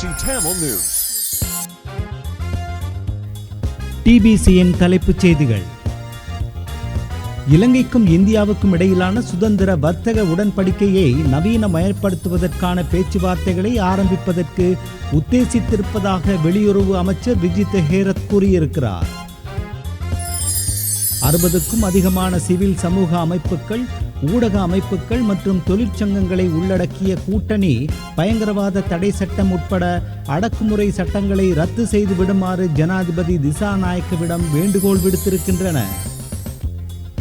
BBC Tamil News. டிபிசியின் தலைப்புச் செய்திகள். இலங்கைக்கும் இந்தியாவுக்கும் இடையிலான சுதந்திர வர்த்தக உடன்படிக்கையை நவீனமயப்படுத்துவதற்கான பேச்சுவார்த்தைகளை ஆரம்பிப்பதற்கு உத்தேசித்திருப்பதாக வெளியுறவு அமைச்சர் விஜித் ஹேரத் கூறியிருக்கிறார். 60க்கும் அதிகமான சிவில் சமூக அமைப்புகள், ஊடக அமைப்புகள் மற்றும் தொழிற்சங்கங்களை உள்ளடக்கிய கூட்டணி பயங்கரவாத தடை சட்டம் உட்பட அடக்குமுறை சட்டங்களை ரத்து செய்து விடுமாறு ஜனாதிபதி திசாநாயக்கவிடம் வேண்டுகோள் விடுத்திருக்கின்றன.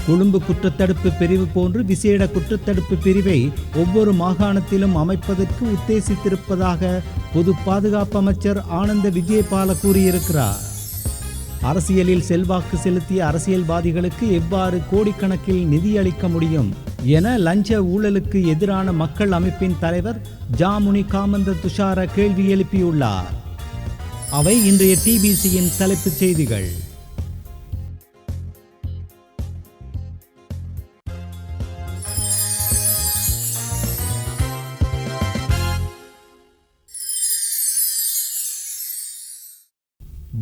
கொழும்பு குற்றத்தடுப்பு பிரிவு போன்று விசேட குற்றத்தடுப்பு பிரிவை ஒவ்வொரு மாகாணத்திலும் அமைப்பதற்கு உத்தேசித்திருப்பதாக பொது பாதுகாப்பு அமைச்சர் ஆனந்த விஜயபால கூறியிருக்கிறார். அரசியலில் செல்வாக்கு செலுத்திய அரசியல்வாதிகளுக்கு எவ்வாறு கோடிக்கணக்கில் நிதியளிக்க முடியும் என லஞ்ச ஊழலுக்கு எதிரான மக்கள் அமைப்பின் தலைவர் ஜாமுனி காமந்த துஷார கேள்வி எழுப்பியுள்ளார். அவை இன்றைய டிபிசியின் தலைப்புச் செய்திகள்.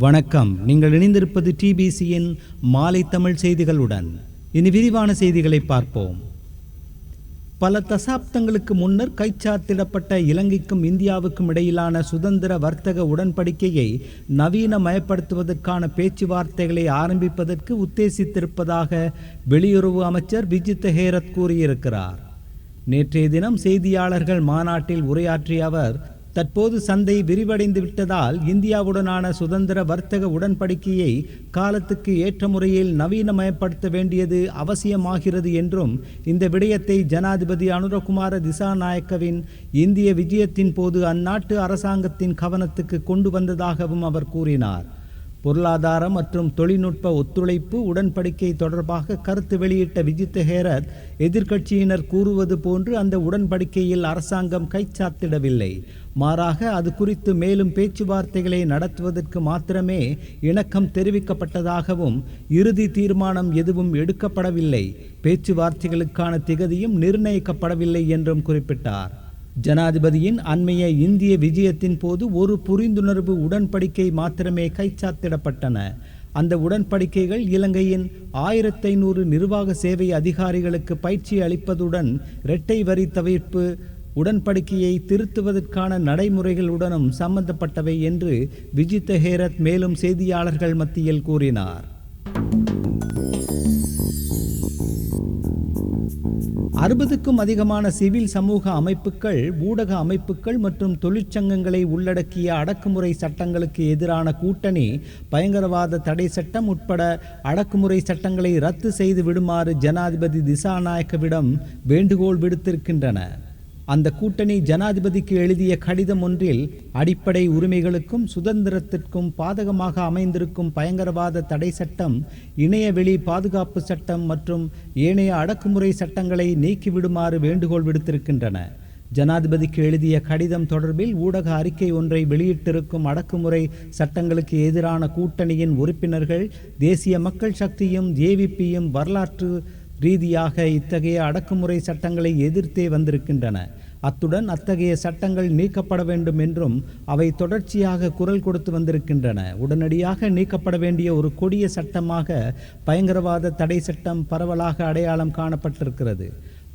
வணக்கம். நீங்கள் இணைந்திருப்பது டிபிசியின் மாலை தமிழ் செய்திகளுடன். இனி விரிவான செய்திகளை பார்ப்போம். பல தசாப்தங்களுக்கு முன்னர் கைச்சாத்திடப்பட்ட இலங்கைக்கும் இந்தியாவுக்கும் இடையிலான சுதந்திர வர்த்தக உடன்படிக்கையை நவீனமயப்படுத்துவதற்கான பேச்சுவார்த்தைகளை ஆரம்பிப்பதற்கு உத்தேசித்திருப்பதாக வெளியுறவு அமைச்சர் விஜித் ஹேரத் கூறியிருக்கிறார். நேற்றைய தினம் செய்தியாளர்கள் மாநாட்டில் உரையாற்றிய அவர், தற்போது சந்தை விரிவடைந்து விட்டதால் இந்தியாவுடனான சுதந்திர வர்த்தக உடன்படிக்கையை காலத்துக்கு ஏற்ற முறையில் நவீனமயப்படுத்த வேண்டியது அவசியமாகிறது என்றும், இந்த விடயத்தை ஜனாதிபதி அனுரகுமார திசாநாயக்கவின் இந்திய விஜயத்தின் போது அந்நாட்டு அரசாங்கத்தின் கவனத்துக்கு கொண்டு வந்ததாகவும் அவர் கூறினார். பொருளாதார மற்றும் தொழில்நுட்ப ஒத்துழைப்பு உடன்படிக்கை தொடர்பாக கருத்து வெளியிட்ட விஜித் ஹேரத், எதிர்க்கட்சியினர் கூறுவது போன்று அந்த உடன்படிக்கையில் அரசாங்கம் கைச்சாத்திடவில்லை, மாறாக அது குறித்து மேலும் பேச்சுவார்த்தைகளை நடத்துவதற்கு மாத்திரமே இணக்கம் தெரிவிக்கப்பட்டதாகவும், இறுதி தீர்மானம் எதுவும் எடுக்கப்படவில்லை, பேச்சுவார்த்தைகளுக்கான திகதியும் நிர்ணயிக்கப்படவில்லை என்றும் குறிப்பிட்டார். ஜனாதிபதியின் அண்மைய இந்திய விஜயத்தின் போது ஒரு புரிந்துணர்வு உடன்படிக்கை மாத்திரமே கைச்சாத்திடப்பட்டன. அந்த உடன்படிக்கைகள் இலங்கையின் 1500 நிர்வாக சேவை அதிகாரிகளுக்கு பயிற்சி அளிப்பதுடன் இரட்டை வரி தவிர்ப்பு உடன்படிக்கையை திருத்துவதற்கான நடைமுறைகளுடனும் சம்பந்தப்பட்டவை என்று விஜித் ஹேரத் மேலும் செய்தியாளர்கள் மத்தியில் கூறினார். 60க்கும் அதிகமான சிவில் சமூக அமைப்புகள், ஊடக அமைப்புகள் மற்றும் தொழிற்சங்கங்களை உள்ளடக்கிய அடக்குமுறை சட்டங்களுக்கு எதிரான கூட்டணி பயங்கரவாத தடை சட்டம் உட்பட அடக்குமுறை சட்டங்களை ரத்து செய்து விடுமாறு ஜனாதிபதி திசாநாயக்கவிடம் வேண்டுகோள் விடுத்திருக்கின்றன. அந்த கூட்டணி ஜனாதிபதிக்கு எழுதிய கடிதம் ஒன்றில் அடிப்படை உரிமைகளுக்கும் சுதந்திரத்திற்கும் பாதகமாக அமைந்திருக்கும் பயங்கரவாத தடை சட்டம், இணையவெளி பாதுகாப்பு சட்டம் மற்றும் ஏனைய அடக்குமுறை சட்டங்களை நீக்கிவிடுமாறு வேண்டுகோள் விடுத்திருக்கின்றன. ஜனாதிபதிக்கு எழுதிய கடிதம் தொடர்பில் ஊடக அறிக்கை ஒன்றை வெளியிட்டிருக்கும் அடக்குமுறை சட்டங்களுக்கு எதிரான கூட்டணியின் உறுப்பினர்கள் தேசிய மக்கள் சக்தியும் ஜேவிபியும் வரலாற்று ரீதியாக இத்தகைய அடக்குமுறை சட்டங்களை எதிர்த்தே வந்திருக்கின்றன. அத்துடன் அத்தகைய சட்டங்கள் நீக்கப்பட வேண்டும் என்றும் அவை தொடர்ச்சியாக குரல் கொடுத்து வந்திருக்கின்றன. உடனடியாக நீக்கப்பட வேண்டிய ஒரு கொடிய சட்டமாக பயங்கரவாத தடை சட்டம் பரவலாக அடையாளம் காணப்பட்டிருக்கிறது.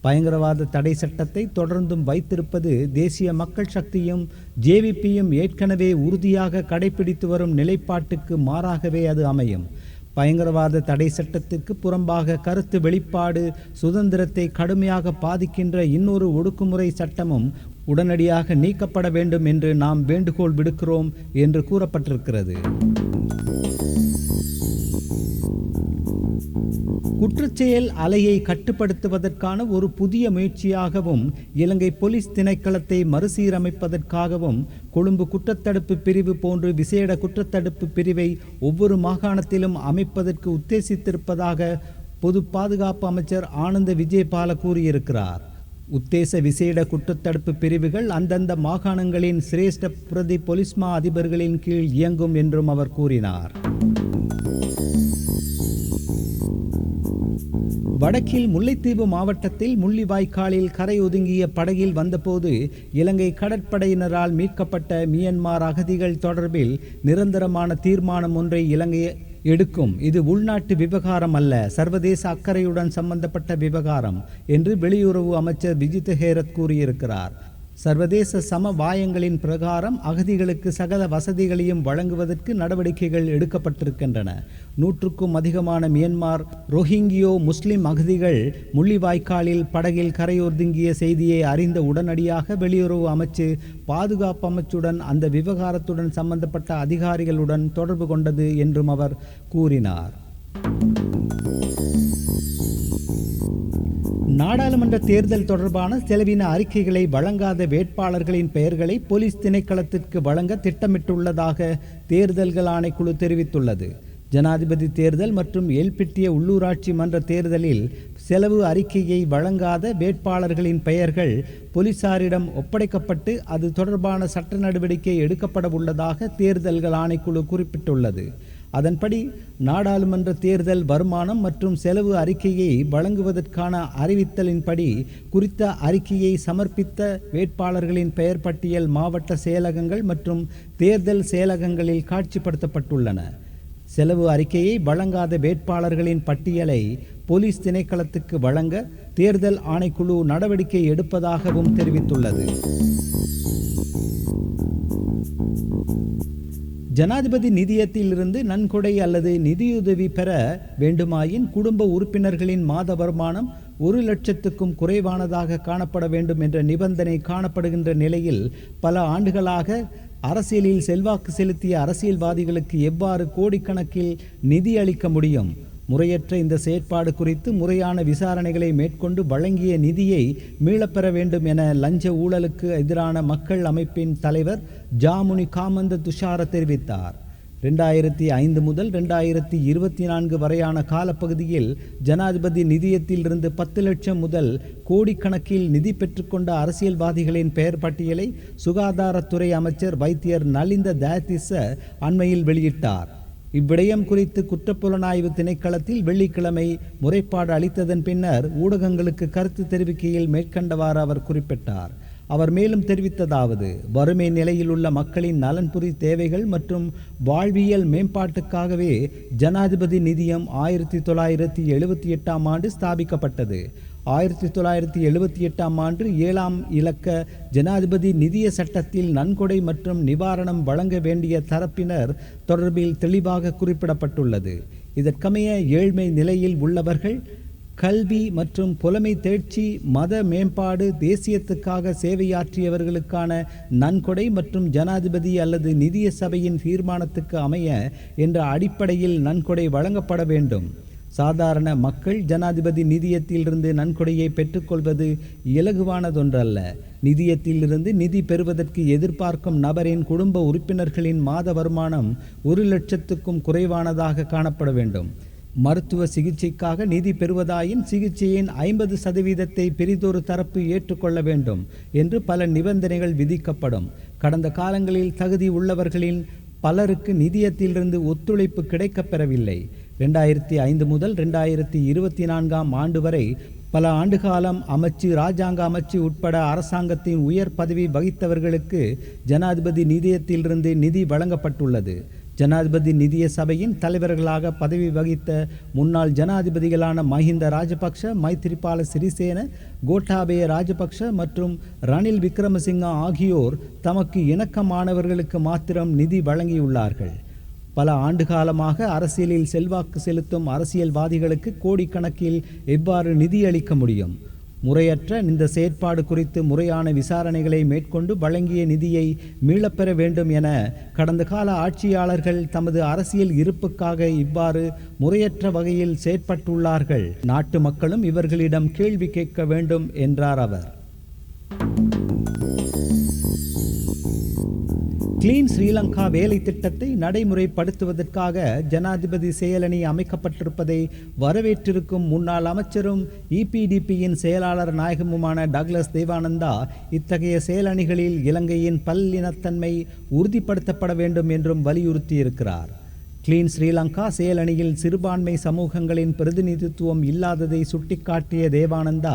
பயங்கரவாத தடை சட்டத்தை தொடர்ந்தும் வைத்திருப்பது தேசிய மக்கள் சக்தியும் ஜேவிபியும் ஏற்கனவே உறுதியாக கடைபிடித்து வரும் நிலைப்பாட்டுக்கு மாறாகவே அது அமையும். பயங்கரவாத தடை சட்டத்திற்கு புறம்பாக கருத்து வெளிப்பாடு சுதந்திரத்தை கடுமையாக பாதிக்கின்ற இன்னொரு ஒடுக்குமுறை சட்டமும் உடனடியாக நீக்கப்பட வேண்டும் என்று நாம் வேண்டுகோள் விடுக்கிறோம் என்று கூறப்பட்டிருக்கிறது. குற்றச்செயல் அலையை கட்டுப்படுத்துவதற்கான ஒரு புதிய முயற்சியாகவும், இலங்கை போலீஸ் திணைக்களத்தை மறுசீரமைப்பதற்காகவும் கொழும்பு குற்றத்தடுப்பு பிரிவு போன்று விசேட குற்றத்தடுப்பு பிரிவை ஒவ்வொரு மாகாணத்திலும் அமைப்பதற்கு உத்தேசித்திருப்பதாக பொது பாதுகாப்பு அமைச்சர் ஆனந்த விஜயபால கூறியிருக்கிறார். உத்தேச விசேட குற்றத்தடுப்பு பிரிவுகள் அந்தந்த மாகாணங்களின் சிரேஷ்ட பிரதி பொலிஸ்மா அதிபர்களின் கீழ் இயங்கும் என்றும் அவர் கூறினார். வடக்கில் முல்லைத்தீவு மாவட்டத்தில் முள்ளிவாய்க்காலில் கரை ஒதுங்கிய படகில் வந்தபோது இலங்கை கடற்படையினரால் மீட்கப்பட்ட மியன்மார் அகதிகள் தொடர்பில் நிரந்தரமான தீர்மானம் ஒன்றை இலங்கை எடுக்கும். இது உள்நாட்டு விவகாரம் அல்ல, சர்வதேச அக்கறையுடன் சம்பந்தப்பட்ட விவகாரம் என்று வெளியுறவு அமைச்சர் விஜித் ஹேரத் கூறியிருக்கிறார். சர்வதேச சமவாயங்களின் பிரகாரம் அகதிகளுக்கு சகல வசதிகளையும் வழங்குவதற்கு நடவடிக்கைகள் எடுக்கப்பட்டிருக்கின்றன. 100க்கும் அதிகமான மியன்மார் ரோஹிங்கியோ முஸ்லிம் அகதிகள் முள்ளிவாய்க்காலில் படகில் கரையொதுங்கிய செய்தியை அறிந்த உடனடியாக வெளியுறவு அமைச்சு பாதுகாப்பு அமைச்சுடன் அந்த விவகாரத்துடன் சம்பந்தப்பட்ட அதிகாரிகளுடன் தொடர்பு கொண்டது என்றும் அவர் கூறினார். நாடாளுமன்ற தேர்தல் தொடர்பான செலவின அறிக்கைகளை வழங்காத வேட்பாளர்களின் பெயர்களை போலீஸ் திணைக்களத்திற்கு வழங்க திட்டமிட்டுள்ளதாக தேர்தல்கள் ஆணைக்குழு தெரிவித்துள்ளது. ஜனாதிபதி தேர்தல் மற்றும் எல்பிட்டிய உள்ளூராட்சி மன்ற தேர்தலில் செலவு அறிக்கையை வழங்காத வேட்பாளர்களின் பெயர்கள் போலீசாரிடம் ஒப்படைக்கப்பட்டு அது தொடர்பான சட்ட நடவடிக்கை எடுக்கப்பட உள்ளதாக தேர்தல்கள் ஆணைக்குழு குறிப்பிட்டுள்ளது. அதன்படி நாடாளுமன்ற தேர்தல் வருமானம் மற்றும் செலவு அறிக்கையை வழங்குவதற்கான அறிவித்தலின்படி குறித்த அறிக்கையை சமர்ப்பித்த வேட்பாளர்களின் பெயர் பட்டியல் மாவட்ட செயலகங்கள் மற்றும் தேர்தல் செயலகங்களில் காட்சிப்படுத்தப்பட்டுள்ளன. செலவு அறிக்கையை வழங்காத வேட்பாளர்களின் பட்டியலை போலீஸ் திணைக்களத்துக்கு வழங்க தேர்தல் ஆணைக்குழு நடவடிக்கை எடுப்பதாகவும் தெரிவித்துள்ளது. ஜனாதிபதி நிதியத்திலிருந்து நன்கொடை அல்லது நிதியுதவி பெற வேண்டுமாயின் குடும்ப உறுப்பினர்களின் மாத வருமானம் 1,00,000க்கும் குறைவானதாக காணப்பட வேண்டும் என்ற நிபந்தனை காணப்படுகின்ற நிலையில் பல ஆண்டுகளாக அரசியலில் செல்வாக்கு செலுத்திய அரசியல்வாதிகளுக்கு எவ்வாறு கோடிக்கணக்கில் நிதி அளிக்க முடியும்? முறையற்ற இந்த செயற்பாடு குறித்து முறையான விசாரணைகளை மேற்கொண்டு வழங்கிய நிதியை மீளப்பெற வேண்டும் என லஞ்ச ஊழலுக்கு எதிரான மக்கள் அமைப்பின் தலைவர் ஜாமுனி காமந்த துஷார தெரிவித்தார். 2005 முதல் 2024 வரையான காலப்பகுதியில் ஜனாதிபதி நிதியத்திலிருந்து 10 லட்சம் முதல் கோடிக்கணக்கில் நிதி பெற்றுக்கொண்ட அரசியல்வாதிகளின் பெயர் பட்டியலை சுகாதாரத்துறை அமைச்சர் வைத்தியர் நலிந்த தயாதிஸ்ஸ அண்மையில் வெளியிட்டார். இவ்விடயம் குறித்து குற்றப்புலனாய்வு திணைக்களத்தில் வெள்ளிக்கிழமை முறைப்பாடு அளித்ததன் பின்னர் ஊடகங்களுக்கு கருத்து தெரிவிக்கையில் மேற்கண்டவாறு அவர் குறிப்பிட்டார். அவர் மேலும் தெரிவித்ததாவது, வறுமை நிலையில் உள்ள மக்களின் நலன்புரி தேவைகள் மற்றும் வாழ்வியல் மேம்பாட்டுக்காகவே ஜனாதிபதி நிதியம் 1978ஆம் ஆண்டு ஸ்தாபிக்கப்பட்டது. 1978ஆம் ஆண்டு 7ஆம் இலக்க ஜனாதிபதி நிதிய சட்டத்தில் நன்கொடை மற்றும் நிவாரணம் வழங்க வேண்டிய தரப்பினர் தொடர்பில் தெளிவாக குறிப்பிடப்பட்டுள்ளது. இதற்கமைய ஏழ்மை நிலையில் உள்ளவர்கள், கல்வி மற்றும் புலமை தேர்ச்சி, மத மேம்பாடு, தேசியத்துக்காக சேவையாற்றியவர்களுக்கான நன்கொடை மற்றும் ஜனாதிபதி அல்லது நிதிய சபையின் தீர்மானத்துக்கு அமைய என்ற அடிப்படையில் நன்கொடை வழங்கப்பட வேண்டும். சாதாரண மக்கள் ஜனாதிபதி நிதியத்திலிருந்து நன்கொடையை பெற்றுக்கொள்வது இலகுவானதொன்றல்ல. நிதியத்திலிருந்து நிதி பெறுவதற்கு எதிர்பார்க்கும் நபரின் குடும்ப உறுப்பினர்களின் மாத வருமானம் 1,00,000க்கும் குறைவானதாக காணப்பட வேண்டும். மருத்துவ சிகிச்சைக்காக நிதி பெறுவதாயின் சிகிச்சையின் 50% பிரிதொரு தரப்பு ஏற்றுக்கொள்ள வேண்டும் என்று பல நிபந்தனைகள் விதிக்கப்படும். கடந்த காலங்களில் தகுதி உள்ளவர்களின் பலருக்கு நிதியத்திலிருந்து ஒத்துழைப்பு கிடைக்கப்பெறவில்லை. 2005 முதல் 2024ஆம் ஆண்டு வரை பல ஆண்டுகாலம் அமைச்சு, இராஜாங்க அமைச்சு உட்பட அரசாங்கத்தின் உயர் பதவி வகித்தவர்களுக்கு ஜனாதிபதி நிதியத்திலிருந்து நிதி வழங்கப்பட்டுள்ளது. ஜனாதிபதி நிதிய சபையின் தலைவர்களாக பதவி வகித்த முன்னாள் ஜனாதிபதிகளான மஹிந்த ராஜபக்ஷ, மைத்திரிபால சிறிசேன, கோட்டாபய ராஜபக்ஷ மற்றும் ரணில் விக்ரமசிங்க ஆகியோர் தமக்கு இணக்கமானவர்களுக்கு மாத்திரம் நிதி வழங்கியுள்ளார்கள். பல ஆண்டுகாலமாக அரசியலில் செல்வாக்கு செலுத்தும் அரசியல்வாதிகளுக்கு கோடிக்கணக்கில் எவ்வாறு நிதி அளிக்க முடியும்? முறையற்ற இந்த செயற்பாடு குறித்து முறையான விசாரணைகளை மேற்கொண்டு வழங்கிய நிதியை மீளப்பெற வேண்டும் என கடந்த கால ஆட்சியாளர்கள் தமது அரசியல் இருப்புக்காக இவ்வாறு முறையற்ற வகையில் செயற்பட்டுள்ளார்கள். நாட்டு மக்களும் இவர்களிடம் கேள்வி கேட்க வேண்டும் என்றார் அவர். கிளீன் ஸ்ரீலங்கா வேலை திட்டத்தை நடைமுறைப்படுத்துவதற்காக ஜனாதிபதி செயலணி அமைக்கப்பட்டிருப்பதை வரவேற்றிருக்கும் முன்னாள் அமைச்சரும் EPDPயின் செயலாளர் நாயகமுமான டக்ளஸ் தேவானந்தா இத்தகைய செயலணிகளில் இலங்கையின் பல்லினத்தன்மை உறுதிப்படுத்தப்பட வேண்டும் என்றும் வலியுறுத்தியிருக்கிறார். கிளீன் ஸ்ரீலங்கா செயலணியில் சிறுபான்மை சமூகங்களின் பிரதிநிதித்துவம் இல்லாததை சுட்டிக்காட்டிய தேவானந்தா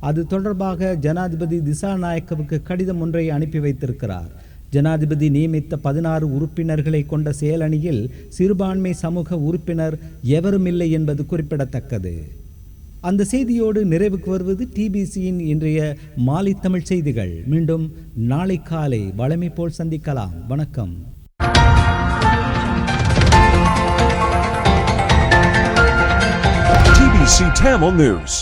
அது தொடர்பாக ஜனாதிபதி திசாநாயக்கவுக்கு கடிதம் ஒன்றை அனுப்பி வைத்திருக்கிறார். ஜனாதிபதி நியமித்த 16 உறுப்பினர்களை கொண்ட செயலணியில் சிறுபான்மை சமூக உறுப்பினர் எவருமில்லை என்பது குறிப்பிடத்தக்கது. அந்த செய்தியோடு நிறைவுக்கு வருவது டிபிசியின் இன்றைய மாலை தமிழ் செய்திகள். மீண்டும் நாளை காலை வழமை போல் சந்திக்கலாம். வணக்கம். TBC Tamil News.